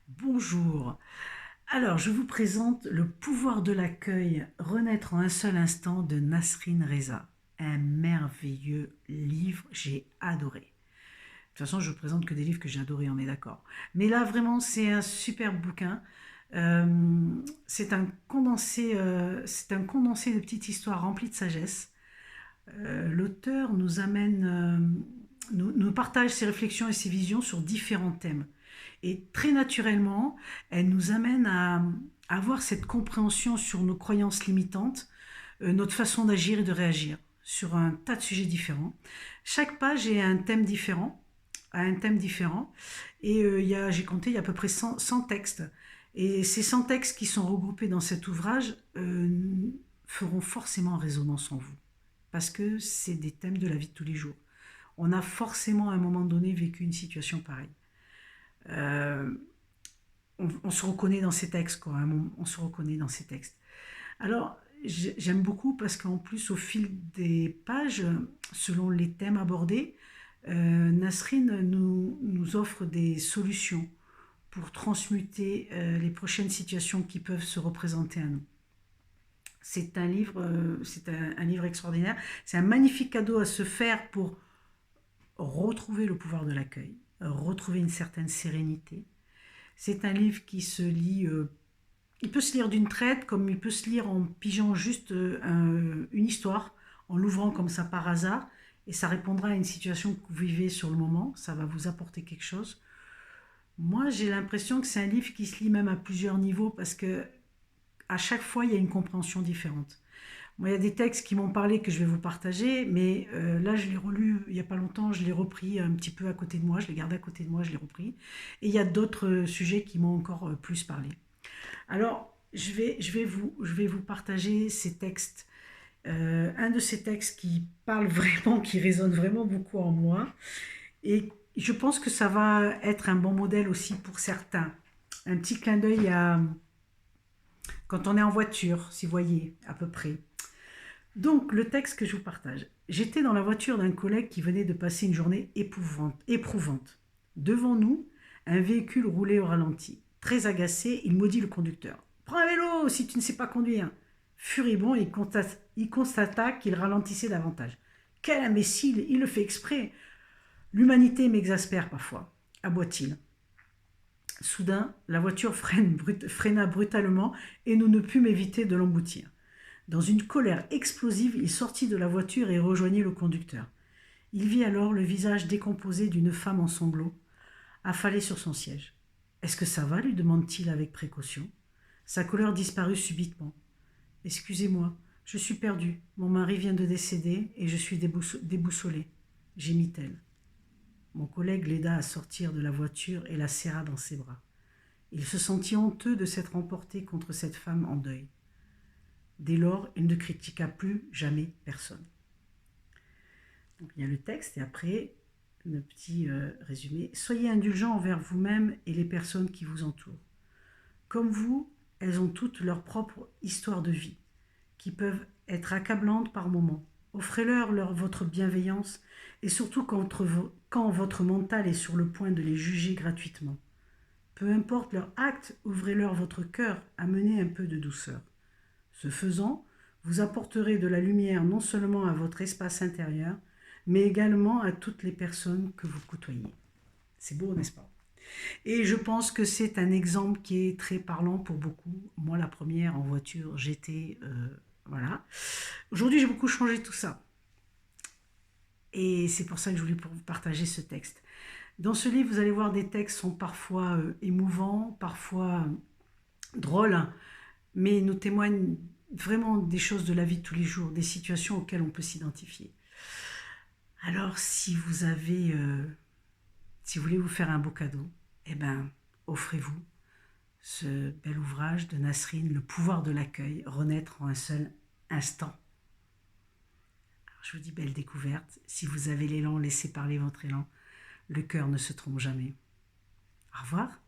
Bonjour. Alors, je vous présente Le pouvoir de l'accueil, renaître en un seul instant de Nasrin Reza. Un merveilleux livre, j'ai adoré. De toute façon, je vous présente que des livres que j'ai adorés, on est d'accord. Mais là, vraiment, c'est un super bouquin. Euh, c'est un condensé de petites histoires remplies de sagesse. L'auteur nous amène, nous partage ses réflexions et ses visions sur différents thèmes. Et très naturellement, elle nous amène à avoir cette compréhension sur nos croyances limitantes, notre façon d'agir et de réagir sur un tas de sujets différents. Chaque page est un thème différent, a un thème différent. Et j'ai compté, il y a à peu près 100 textes. Et ces 100 textes qui sont regroupés dans cet ouvrage feront forcément résonance en vous. Parce que c'est des thèmes de la vie de tous les jours. On a forcément à un moment donné vécu une situation pareille. Euh, on se reconnaît dans ces textes, quoi. On se reconnaît dans ces textes. Alors, j'aime beaucoup parce qu'en plus, au fil des pages, selon les thèmes abordés, Nasrine nous offre des solutions pour transmuter les prochaines situations qui peuvent se représenter à nous. C'est un livre extraordinaire. C'est un magnifique cadeau à se faire pour retrouver le pouvoir de l'accueil, retrouver une certaine sérénité. C'est un livre qui se lit, il peut se lire d'une traite, comme il peut se lire en pigeant juste une histoire, en l'ouvrant comme ça par hasard, et ça répondra à une situation que vous vivez sur le moment, ça va vous apporter quelque chose. Moi, j'ai l'impression que c'est un livre qui se lit même à plusieurs niveaux, parce que à chaque fois, il y a une compréhension différente. Moi, il y a des textes qui m'ont parlé que je vais vous partager, mais là, je l'ai relu il n'y a pas longtemps, je l'ai repris un petit peu à côté de moi, je l'ai gardé à côté de moi, je l'ai repris. Et il y a d'autres sujets qui m'ont encore plus parlé. Alors, je vais vous partager ces textes. Un de ces textes qui parle vraiment, qui résonne vraiment beaucoup en moi. Et je pense que ça va être un bon modèle aussi pour certains. Un petit clin d'œil à quand on est en voiture, si vous voyez à peu près. Donc, le texte que je vous partage. J'étais dans la voiture d'un collègue qui venait de passer une journée éprouvante. Devant nous, un véhicule roulait au ralenti. Très agacé, il maudit le conducteur. Prends un vélo si tu ne sais pas conduire. Furibond, il constata qu'il ralentissait davantage. Quel imbécile, il le fait exprès. L'humanité m'exaspère parfois, aboie-t-il. Soudain, la voiture freina brutalement et nous ne pûmes éviter de l'emboutir. Dans une colère explosive, il sortit de la voiture et rejoignit le conducteur. Il vit alors le visage décomposé d'une femme en sanglots, affalée sur son siège. Est-ce que ça va lui demande-t-il avec précaution. Sa colère disparut subitement. Excusez-moi, je suis perdue. Mon mari vient de décéder et je suis déboussolée, gémit-elle. Mon collègue l'aida à sortir de la voiture et la serra dans ses bras. Il se sentit honteux de s'être emporté contre cette femme en deuil. Dès lors, il ne critiqua plus jamais personne. Donc, il y a le texte et après, le petit résumé. Soyez indulgents envers vous-même et les personnes qui vous entourent. Comme vous, elles ont toutes leur propre histoire de vie, qui peuvent être accablantes par moments. Offrez-leur votre bienveillance et surtout quand votre mental est sur le point de les juger gratuitement. Peu importe leur acte, ouvrez-leur votre cœur, amenez un peu de douceur. Ce faisant, vous apporterez de la lumière non seulement à votre espace intérieur, mais également à toutes les personnes que vous côtoyez. C'est beau, n'est-ce pas? Et je pense que c'est un exemple qui est très parlant pour beaucoup. Moi, la première en voiture, j'étais... voilà. Aujourd'hui, j'ai beaucoup changé tout ça. Et c'est pour ça que je voulais vous partager ce texte. Dans ce livre, vous allez voir des textes qui sont parfois émouvants, parfois drôles, mais nous témoignent vraiment des choses de la vie de tous les jours, des situations auxquelles on peut s'identifier. Alors, si vous voulez vous faire un beau cadeau, eh ben, offrez-vous ce bel ouvrage de Nasrine, Le pouvoir de l'accueil, renaître en un seul instant. Alors, je vous dis belle découverte. Si vous avez l'élan, laissez parler votre élan. Le cœur ne se trompe jamais. Au revoir.